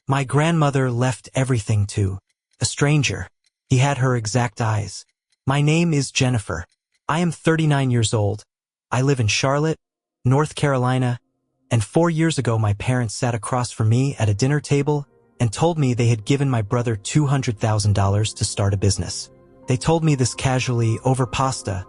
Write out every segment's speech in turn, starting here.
My grandmother left everything to a stranger. He had her exact eyes. My name is Jennifer. I am 39 years old. I live in Charlotte, North Carolina, and 4 years ago my parents sat across from me at a dinner table and told me they had given my brother $200,000 to start a business. They told me this casually over pasta,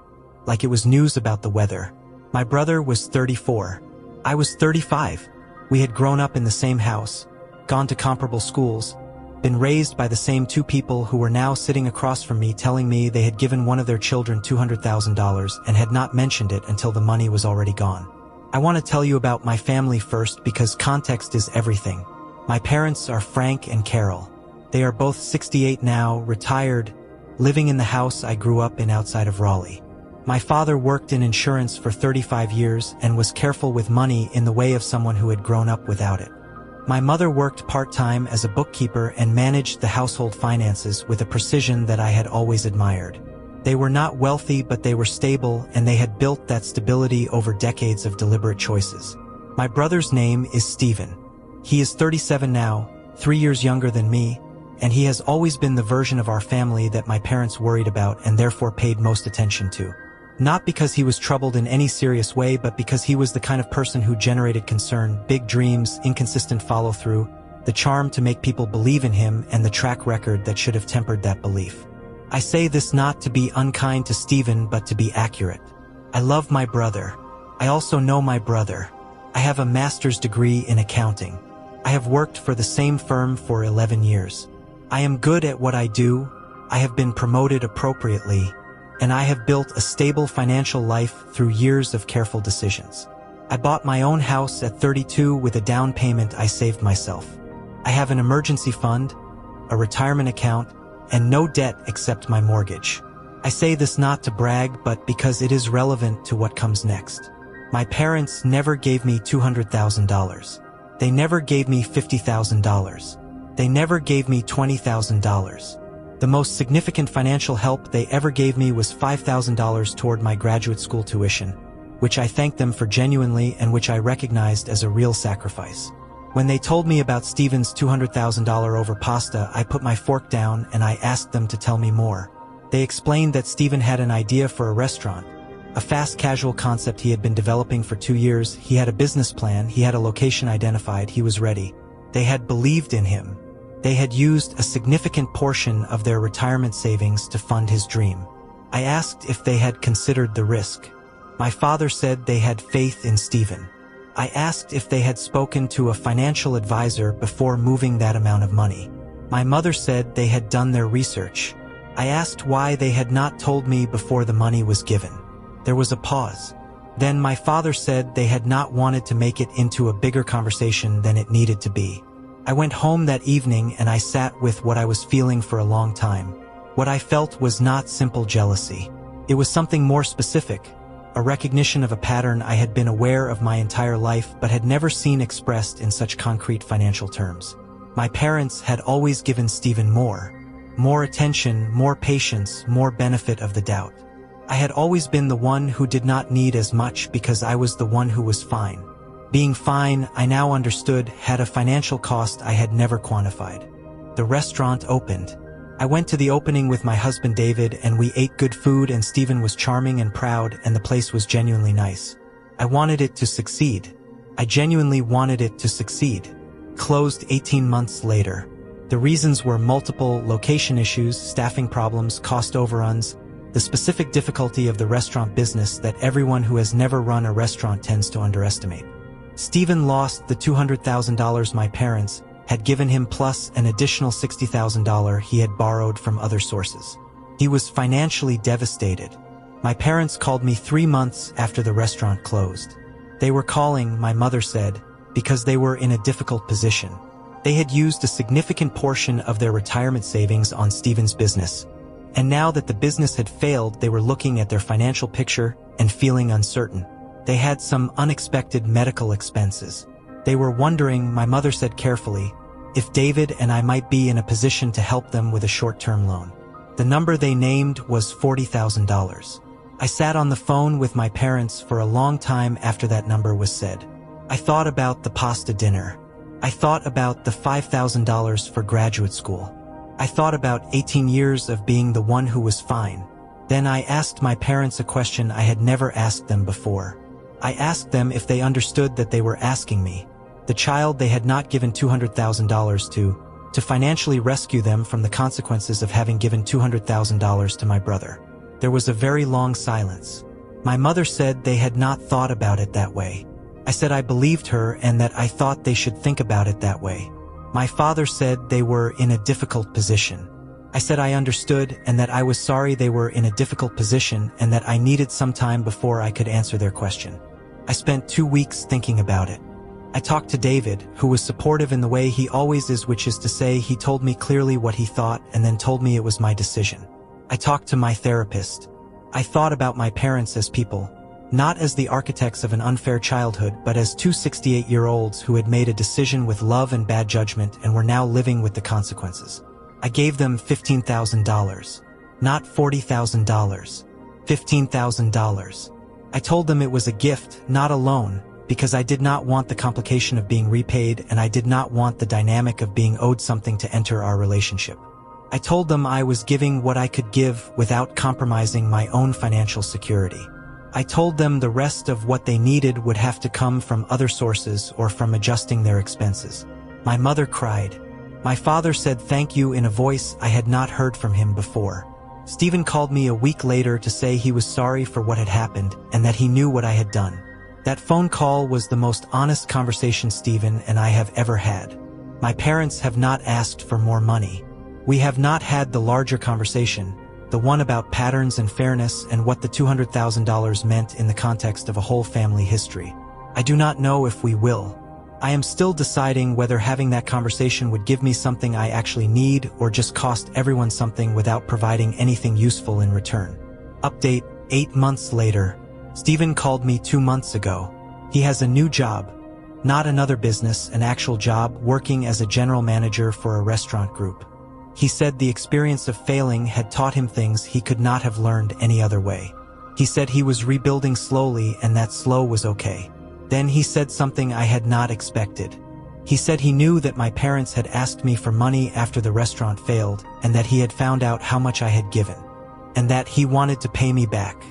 like it was news about the weather. My brother was 34. I was 35. We had grown up in the same house, gone to comparable schools, been raised by the same two people who were now sitting across from me telling me they had given one of their children $200,000 and had not mentioned it until the money was already gone. I want to tell you about my family first because context is everything. My parents are Frank and Carol. They are both 68 now, retired, living in the house I grew up in outside of Raleigh. My father worked in insurance for 35 years and was careful with money in the way of someone who had grown up without it. My mother worked part-time as a bookkeeper and managed the household finances with a precision that I had always admired. They were not wealthy, but they were stable, and they had built that stability over decades of deliberate choices. My brother's name is Stephen. He is 37 now, 3 years younger than me, and he has always been the version of our family that my parents worried about and therefore paid most attention to. Not because he was troubled in any serious way, but because he was the kind of person who generated concern, big dreams, inconsistent follow-through, the charm to make people believe in him, and the track record that should have tempered that belief. I say this not to be unkind to Stephen, but to be accurate. I love my brother. I also know my brother. I have a master's degree in accounting. I have worked for the same firm for 11 years. I am good at what I do. I have been promoted appropriately, and I have built a stable financial life through years of careful decisions. I bought my own house at 32 with a down payment I saved myself. I have an emergency fund, a retirement account, and no debt except my mortgage. I say this not to brag, but because it is relevant to what comes next. My parents never gave me $200,000. They never gave me $50,000. They never gave me $20,000. The most significant financial help they ever gave me was $5,000 toward my graduate school tuition, which I thanked them for genuinely and which I recognized as a real sacrifice. When they told me about Stephen's $200,000 over pasta, I put my fork down and I asked them to tell me more. They explained that Stephen had an idea for a restaurant, a fast casual concept he had been developing for 2 years. He had a business plan, he had a location identified, he was ready. They had believed in him. They had used a significant portion of their retirement savings to fund his dream. I asked if they had considered the risk. My father said they had faith in Stephen. I asked if they had spoken to a financial advisor before moving that amount of money. My mother said they had done their research. I asked why they had not told me before the money was given. There was a pause. Then my father said they had not wanted to make it into a bigger conversation than it needed to be. I went home that evening and I sat with what I was feeling for a long time. What I felt was not simple jealousy. It was something more specific. A recognition of a pattern I had been aware of my entire life but had never seen expressed in such concrete financial terms. My parents had always given Stephen more attention, more patience, more benefit of the doubt. I had always been the one who did not need as much because I was the one who was fine. Being fine, I now understood, had a financial cost I had never quantified. The restaurant opened. I went to the opening with my husband David and we ate good food and Stephen was charming and proud and the place was genuinely nice. I wanted it to succeed. I genuinely wanted it to succeed. Closed 18 months later. The reasons were multiple: location issues, staffing problems, cost overruns, the specific difficulty of the restaurant business that everyone who has never run a restaurant tends to underestimate. Stephen lost the $200,000 my parents had given him plus an additional $60,000 he had borrowed from other sources. He was financially devastated. My parents called me 3 months after the restaurant closed. They were calling, my mother said, because they were in a difficult position. They had used a significant portion of their retirement savings on Stephen's business, and now that the business had failed, they were looking at their financial picture and feeling uncertain. They had some unexpected medical expenses. They were wondering, my mother said carefully, if David and I might be in a position to help them with a short-term loan. The number they named was $40,000. I sat on the phone with my parents for a long time after that number was said. I thought about the pasta dinner. I thought about the $5,000 for graduate school. I thought about 18 years of being the one who was fine. Then I asked my parents a question I had never asked them before. I asked them if they understood that they were asking me, the child they had not given $200,000 to financially rescue them from the consequences of having given $200,000 to my brother. There was a very long silence. My mother said they had not thought about it that way. I said I believed her and that I thought they should think about it that way. My father said they were in a difficult position. I said I understood and that I was sorry they were in a difficult position and that I needed some time before I could answer their question. I spent 2 weeks thinking about it. I talked to David, who was supportive in the way he always is, which is to say he told me clearly what he thought and then told me it was my decision. I talked to my therapist. I thought about my parents as people, not as the architects of an unfair childhood, but as two 68-year-olds who had made a decision with love and bad judgment and were now living with the consequences. I gave them $15,000. Not $40,000. $15,000. I told them it was a gift, not a loan, because I did not want the complication of being repaid and I did not want the dynamic of being owed something to enter our relationship. I told them I was giving what I could give without compromising my own financial security. I told them the rest of what they needed would have to come from other sources or from adjusting their expenses. My mother cried. My father said thank you in a voice I had not heard from him before. Stephen called me a week later to say he was sorry for what had happened and that he knew what I had done. That phone call was the most honest conversation Stephen and I have ever had. My parents have not asked for more money. We have not had the larger conversation, the one about patterns and fairness and what the $200,000 meant in the context of a whole family history. I do not know if we will. I am still deciding whether having that conversation would give me something I actually need or just cost everyone something without providing anything useful in return. Update: 8 months later. Stephen called me 2 months ago. He has a new job. Not another business, an actual job, working as a general manager for a restaurant group. He said the experience of failing had taught him things he could not have learned any other way. He said he was rebuilding slowly and that slow was okay. Then he said something I had not expected. He said he knew that my parents had asked me for money after the restaurant failed and that he had found out how much I had given. And that he wanted to pay me back.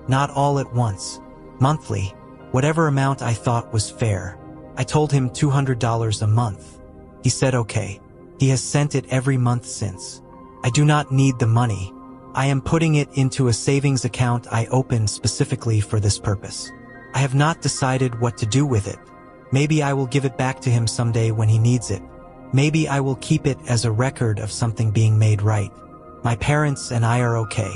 Not all at once. Monthly. Whatever amount I thought was fair. I told him $200 a month. He said okay. He has sent it every month since. I do not need the money. I am putting it into a savings account I opened specifically for this purpose. I have not decided what to do with it. Maybe I will give it back to him someday when he needs it. Maybe I will keep it as a record of something being made right. My parents and I are okay.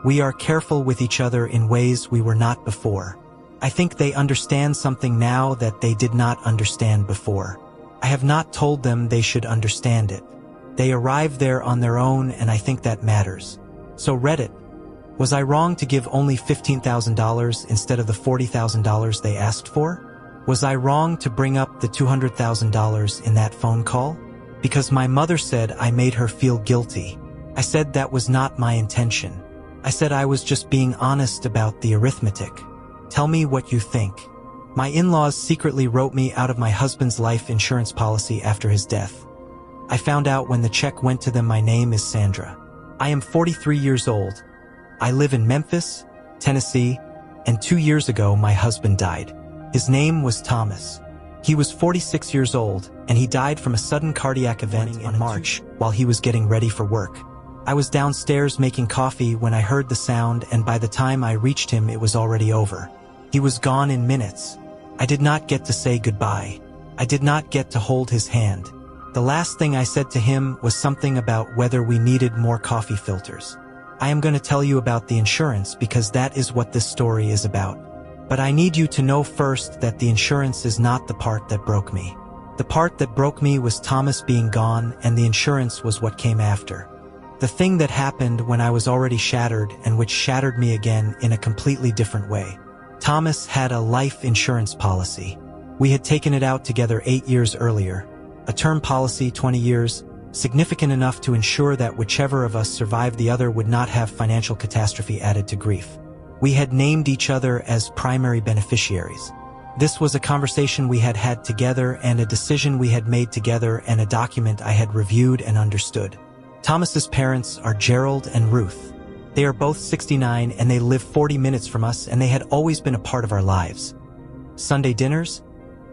We are careful with each other in ways we were not before. I think they understand something now that they did not understand before. I have not told them they should understand it. They arrived there on their own and I think that matters. So Reddit. Was I wrong to give only $15,000 instead of the $40,000 they asked for? Was I wrong to bring up the $200,000 in that phone call? Because my mother said I made her feel guilty. I said that was not my intention. I said I was just being honest about the arithmetic. Tell me what you think. My in-laws secretly wrote me out of my husband's life insurance policy after his death. I found out when the check went to them my name is Sandra. I am 43 years old. I live in Memphis, Tennessee, and 2 years ago my husband died. His name was Thomas. He was 46 years old, and he died from a sudden cardiac event in March while he was getting ready for work. I was downstairs making coffee when I heard the sound, and by the time I reached him it was already over. He was gone in minutes. I did not get to say goodbye. I did not get to hold his hand. The last thing I said to him was something about whether we needed more coffee filters. I am going to tell you about the insurance because that is what this story is about. But I need you to know first that the insurance is not the part that broke me. The part that broke me was Thomas being gone, and the insurance was what came after. The thing that happened when I was already shattered and which shattered me again in a completely different way. Thomas had a life insurance policy. We had taken it out together 8 years earlier. A term policy, 20 years, significant enough to ensure that whichever of us survived the other would not have financial catastrophe added to grief. We had named each other as primary beneficiaries. This was a conversation we had had together and a decision we had made together and a document I had reviewed and understood. Thomas's parents are Gerald and Ruth. They are both 69 and they live 40 minutes from us, and they had always been a part of our lives. Sunday dinners,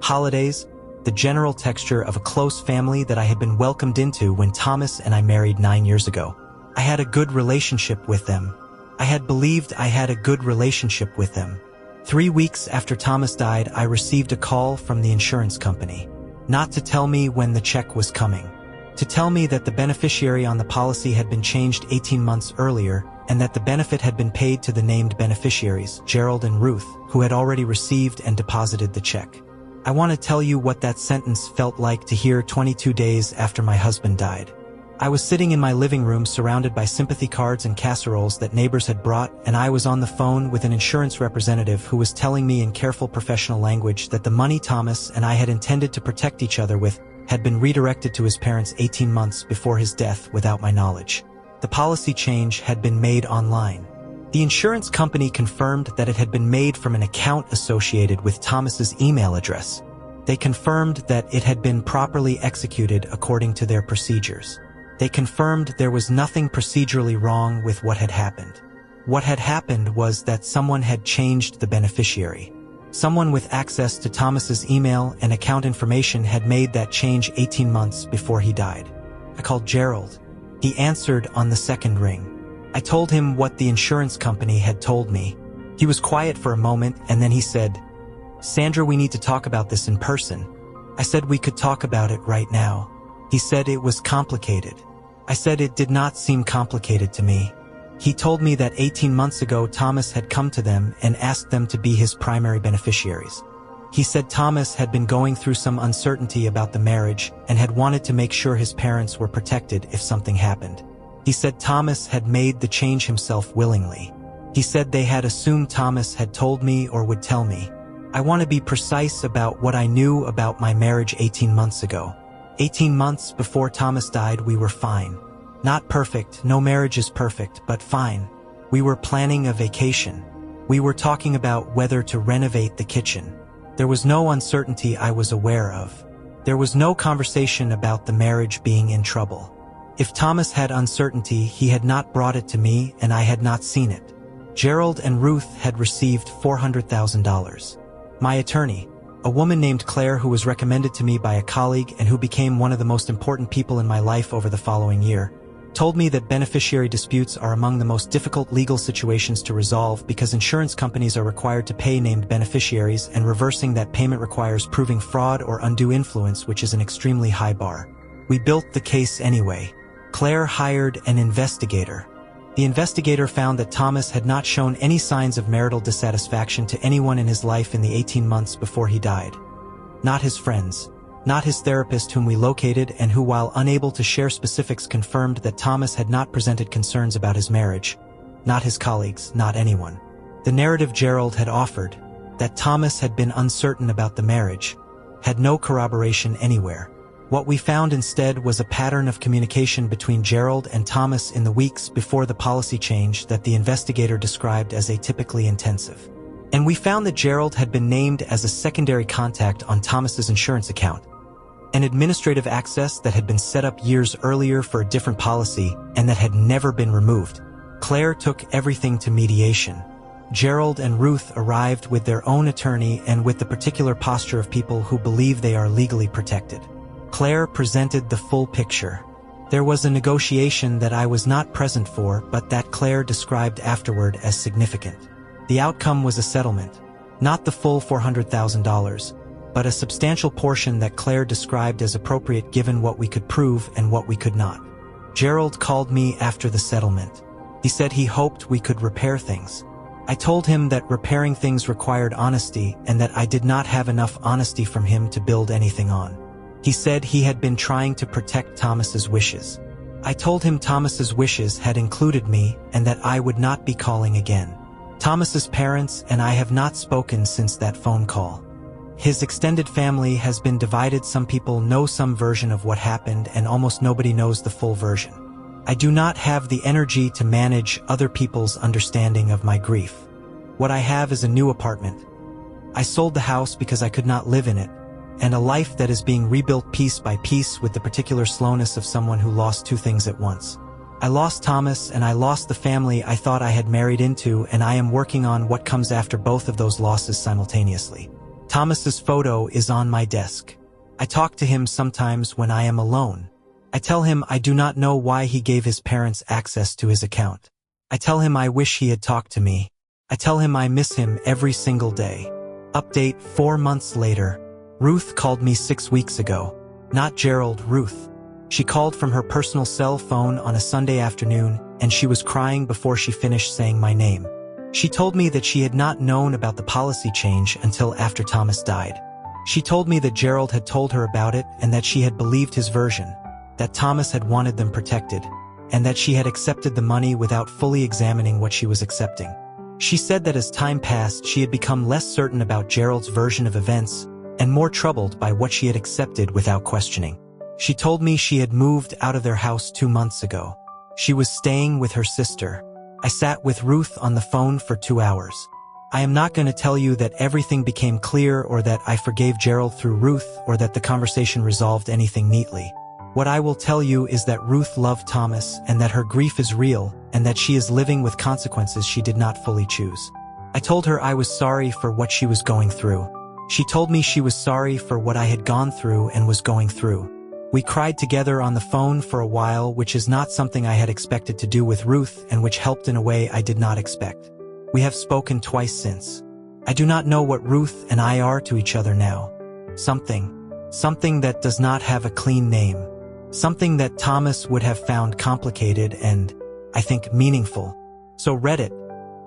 holidays, the general texture of a close family that I had been welcomed into when Thomas and I married 9 years ago. I had a good relationship with them. I had believed I had a good relationship with them. 3 weeks after Thomas died, I received a call from the insurance company. Not to tell me when the check was coming. To tell me that the beneficiary on the policy had been changed 18 months earlier, and that the benefit had been paid to the named beneficiaries, Gerald and Ruth, who had already received and deposited the check. I want to tell you what that sentence felt like to hear 22 days after my husband died. I was sitting in my living room surrounded by sympathy cards and casseroles that neighbors had brought, and I was on the phone with an insurance representative who was telling me in careful professional language that the money Thomas and I had intended to protect each other with had been redirected to his parents 18 months before his death without my knowledge. The policy change had been made online. The insurance company confirmed that it had been made from an account associated with Thomas's email address. They confirmed that it had been properly executed according to their procedures. They confirmed there was nothing procedurally wrong with what had happened. What had happened was that someone had changed the beneficiary. Someone with access to Thomas's email and account information had made that change 18 months before he died. I called Gerald. He answered on the second ring. I told him what the insurance company had told me. He was quiet for a moment, and then he said, "Sandra, we need to talk about this in person." I said we could talk about it right now. He said it was complicated. I said it did not seem complicated to me. He told me that 18 months ago Thomas had come to them and asked them to be his primary beneficiaries. He said Thomas had been going through some uncertainty about the marriage and had wanted to make sure his parents were protected if something happened. He said Thomas had made the change himself willingly. He said they had assumed Thomas had told me or would tell me. I want to be precise about what I knew about my marriage 18 months ago. 18 months before Thomas died, we were fine. Not perfect, no marriage is perfect, but fine. We were planning a vacation. We were talking about whether to renovate the kitchen. There was no uncertainty I was aware of. There was no conversation about the marriage being in trouble. If Thomas had uncertainty, he had not brought it to me and I had not seen it. Gerald and Ruth had received $400,000. My attorney, a woman named Claire who was recommended to me by a colleague and who became one of the most important people in my life over the following year, told me that beneficiary disputes are among the most difficult legal situations to resolve because insurance companies are required to pay named beneficiaries, and reversing that payment requires proving fraud or undue influence, which is an extremely high bar. We built the case anyway. Claire hired an investigator. The investigator found that Thomas had not shown any signs of marital dissatisfaction to anyone in his life in the 18 months before he died. Not his friends. Not his therapist, whom we located and who, while unable to share specifics, confirmed that Thomas had not presented concerns about his marriage. Not his colleagues, not anyone. The narrative Gerald had offered, that Thomas had been uncertain about the marriage, had no corroboration anywhere. What we found instead was a pattern of communication between Gerald and Thomas in the weeks before the policy change that the investigator described as atypically intensive. And we found that Gerald had been named as a secondary contact on Thomas's insurance account, an administrative access that had been set up years earlier for a different policy and that had never been removed. Claire took everything to mediation. Gerald and Ruth arrived with their own attorney and with the particular posture of people who believe they are legally protected. Claire presented the full picture. There was a negotiation that I was not present for, but that Claire described afterward as significant. The outcome was a settlement, not the full $400,000, but a substantial portion that Claire described as appropriate given what we could prove and what we could not. Gerald called me after the settlement. He said he hoped we could repair things. I told him that repairing things required honesty and that I did not have enough honesty from him to build anything on. He said he had been trying to protect Thomas's wishes. I told him Thomas's wishes had included me and that I would not be calling again. Thomas's parents and I have not spoken since that phone call. His extended family has been divided. Some people know some version of what happened and almost nobody knows the full version. I do not have the energy to manage other people's understanding of my grief. What I have is a new apartment. I sold the house because I could not live in it, and a life that is being rebuilt piece by piece with the particular slowness of someone who lost two things at once. I lost Thomas and I lost the family I thought I had married into, and I am working on what comes after both of those losses simultaneously. Thomas's photo is on my desk. I talk to him sometimes when I am alone. I tell him I do not know why he gave his parents access to his account. I tell him I wish he had talked to me. I tell him I miss him every single day. Update 4 months later. Ruth called me 6 weeks ago. Not Gerald, Ruth. She called from her personal cell phone on a Sunday afternoon, and she was crying before she finished saying my name. She told me that she had not known about the policy change until after Thomas died. She told me that Gerald had told her about it and that she had believed his version, that Thomas had wanted them protected, and that she had accepted the money without fully examining what she was accepting. She said that as time passed, she had become less certain about Gerald's version of events and more troubled by what she had accepted without questioning. She told me she had moved out of their house 2 months ago. She was staying with her sister. I sat with Ruth on the phone for 2 hours. I am not going to tell you that everything became clear or that I forgave Gerald through Ruth or that the conversation resolved anything neatly. What I will tell you is that Ruth loved Thomas and that her grief is real and that she is living with consequences she did not fully choose. I told her I was sorry for what she was going through. She told me she was sorry for what I had gone through and was going through. We cried together on the phone for a while, which is not something I had expected to do with Ruth and which helped in a way I did not expect. We have spoken twice since. I do not know what Ruth and I are to each other now. Something that does not have a clean name. Something that Thomas would have found complicated and, I think, meaningful. So Reddit.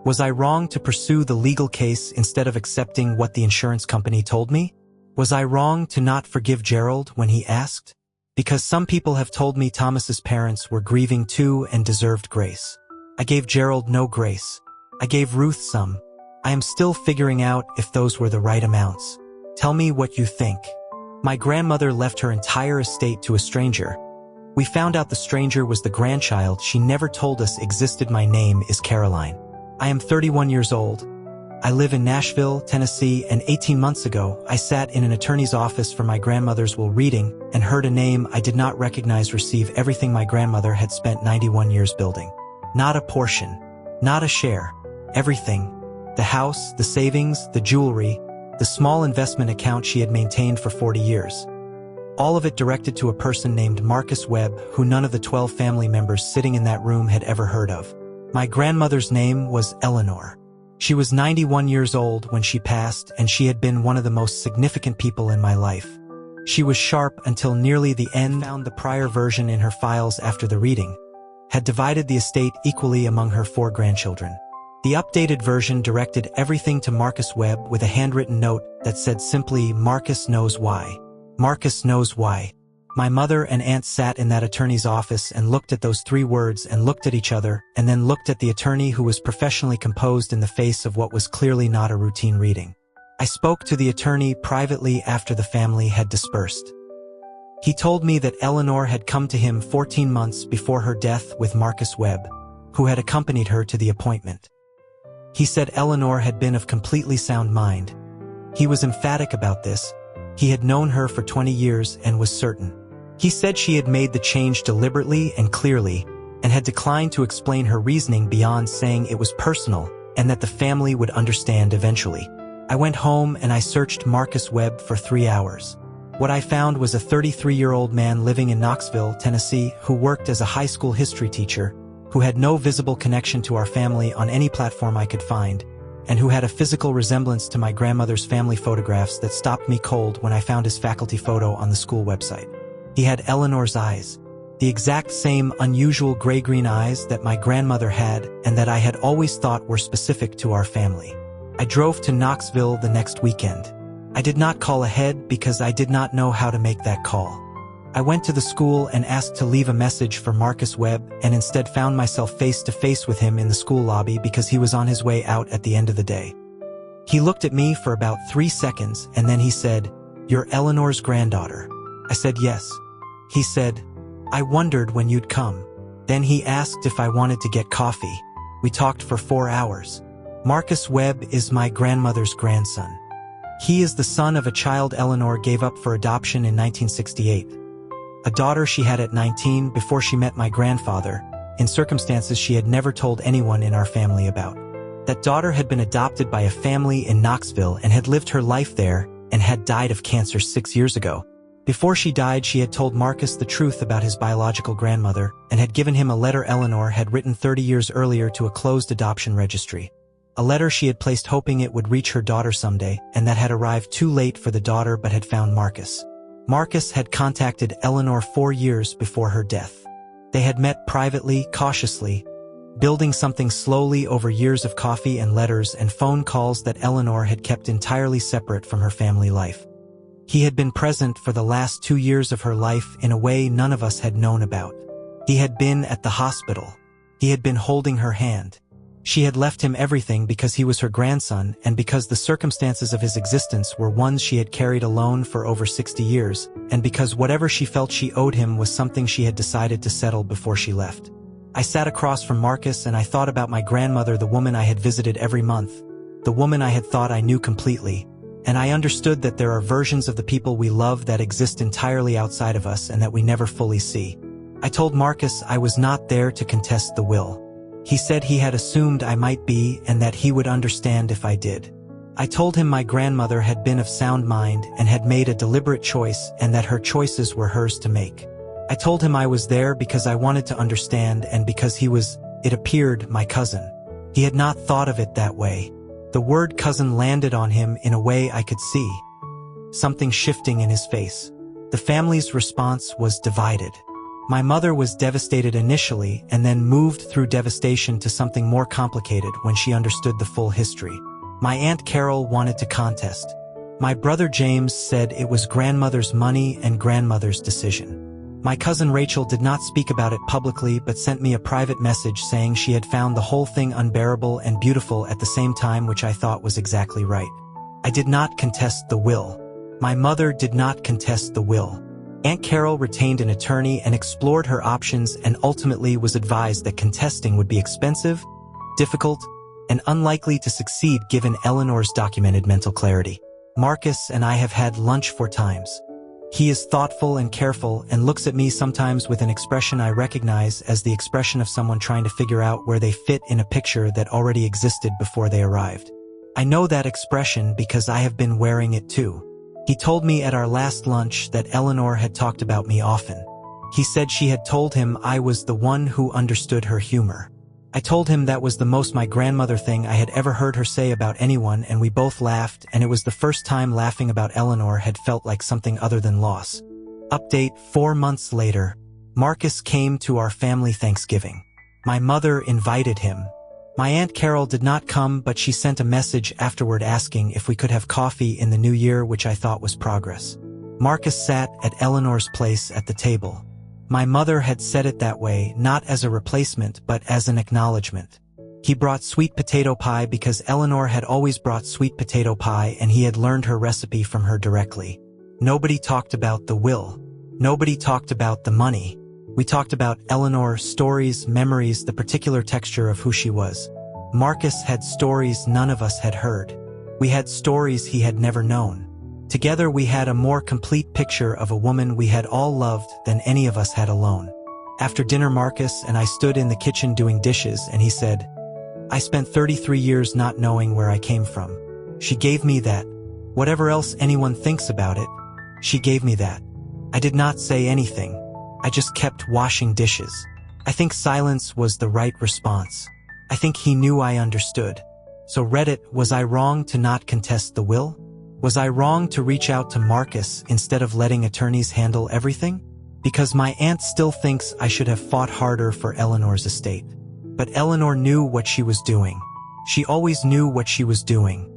Was I wrong to pursue the legal case instead of accepting what the insurance company told me? Was I wrong to not forgive Gerald when he asked? Because some people have told me Thomas's parents were grieving too and deserved grace. I gave Gerald no grace. I gave Ruth some. I am still figuring out if those were the right amounts. Tell me what you think. My grandmother left her entire estate to a stranger. We found out the stranger was the grandchild she never told us existed. My name is Caroline. I am 31 years old. I live in Nashville, Tennessee, and 18 months ago, I sat in an attorney's office for my grandmother's will reading and heard a name I did not recognize receive everything my grandmother had spent 91 years building. Not a portion, not a share, everything. The house, the savings, the jewelry, the small investment account she had maintained for 40 years. All of it directed to a person named Marcus Webb, who none of the 12 family members sitting in that room had ever heard of. My grandmother's name was Eleanor. She was 91 years old when she passed, and she had been one of the most significant people in my life. She was sharp until nearly the end. Found the prior version in her files after the reading. Had divided the estate equally among her 4 grandchildren. The updated version directed everything to Marcus Webb with a handwritten note that said simply, Marcus knows why. Marcus knows why. My mother and aunt sat in that attorney's office and looked at those 3 words and looked at each other and then looked at the attorney who was professionally composed in the face of what was clearly not a routine reading. I spoke to the attorney privately after the family had dispersed. He told me that Eleanor had come to him 14 months before her death with Marcus Webb, who had accompanied her to the appointment. He said Eleanor had been of completely sound mind. He was emphatic about this. He had known her for 20 years and was certain. He said she had made the change deliberately and clearly, and had declined to explain her reasoning beyond saying it was personal, and that the family would understand eventually. I went home and I searched Marcus Webb for 3 hours. What I found was a 33-year-old man living in Knoxville, Tennessee, who worked as a high school history teacher, who had no visible connection to our family on any platform I could find, and who had a physical resemblance to my grandmother's family photographs that stopped me cold when I found his faculty photo on the school website. He had Eleanor's eyes, the exact same unusual gray-green eyes that my grandmother had and that I had always thought were specific to our family. I drove to Knoxville the next weekend. I did not call ahead because I did not know how to make that call. I went to the school and asked to leave a message for Marcus Webb and instead found myself face-to-face with him in the school lobby because he was on his way out at the end of the day. He looked at me for about 3 seconds and then he said, "You're Eleanor's granddaughter." I said yes. He said, "I wondered when you'd come." Then he asked if I wanted to get coffee. We talked for 4 hours. Marcus Webb is my grandmother's grandson. He is the son of a child Eleanor gave up for adoption in 1968. A daughter she had at 19 before she met my grandfather, in circumstances she had never told anyone in our family about. That daughter had been adopted by a family in Knoxville and had lived her life there and had died of cancer 6 years ago. Before she died, she had told Marcus the truth about his biological grandmother and had given him a letter Eleanor had written 30 years earlier to a closed adoption registry. A letter she had placed hoping it would reach her daughter someday, and that had arrived too late for the daughter but had found Marcus. Marcus had contacted Eleanor 4 years before her death. They had met privately, cautiously, building something slowly over years of coffee and letters and phone calls that Eleanor had kept entirely separate from her family life. He had been present for the last 2 years of her life in a way none of us had known about. He had been at the hospital. He had been holding her hand. She had left him everything because he was her grandson and because the circumstances of his existence were ones she had carried alone for over 60 years, and because whatever she felt she owed him was something she had decided to settle before she left. I sat across from Marcus and I thought about my grandmother, the woman I had visited every month, the woman I had thought I knew completely, and I understood that there are versions of the people we love that exist entirely outside of us and that we never fully see. I told Marcus I was not there to contest the will. He said he had assumed I might be and that he would understand if I did. I told him my grandmother had been of sound mind and had made a deliberate choice and that her choices were hers to make. I told him I was there because I wanted to understand and because he was, it appeared, my cousin. He had not thought of it that way. The word cousin landed on him in a way I could see. Something shifting in his face. The family's response was divided. My mother was devastated initially and then moved through devastation to something more complicated when she understood the full history. My Aunt Carol wanted to contest. My brother James said it was grandmother's money and grandmother's decision. My cousin Rachel did not speak about it publicly but sent me a private message saying she had found the whole thing unbearable and beautiful at the same time, which I thought was exactly right. I did not contest the will. My mother did not contest the will. Aunt Carol retained an attorney and explored her options and ultimately was advised that contesting would be expensive, difficult, and unlikely to succeed given Eleanor's documented mental clarity. Marcus and I have had lunch 4 times. He is thoughtful and careful and looks at me sometimes with an expression I recognize as the expression of someone trying to figure out where they fit in a picture that already existed before they arrived. I know that expression because I have been wearing it too. He told me at our last lunch that Eleanor had talked about me often. He said she had told him I was the one who understood her humor. I told him that was the most my grandmother thing I had ever heard her say about anyone, and we both laughed, and it was the first time laughing about Eleanor had felt like something other than loss. Update: 4 months later, Marcus came to our family Thanksgiving. My mother invited him. My Aunt Carol did not come, but she sent a message afterward asking if we could have coffee in the new year, which I thought was progress. Marcus sat at Eleanor's place at the table. My mother had said it that way, not as a replacement, but as an acknowledgement. He brought sweet potato pie because Eleanor had always brought sweet potato pie and he had learned her recipe from her directly. Nobody talked about the will. Nobody talked about the money. We talked about Eleanor, stories, memories, the particular texture of who she was. Marcus had stories none of us had heard. We had stories he had never known. Together we had a more complete picture of a woman we had all loved than any of us had alone. After dinner, Marcus and I stood in the kitchen doing dishes and he said, "I spent 33 years not knowing where I came from. She gave me that. Whatever else anyone thinks about it, she gave me that." I did not say anything. I just kept washing dishes. I think silence was the right response. I think he knew I understood. So Reddit, was I wrong to not contest the will? Was I wrong to reach out to Marcus instead of letting attorneys handle everything? Because my aunt still thinks I should have fought harder for Eleanor's estate. But Eleanor knew what she was doing. She always knew what she was doing.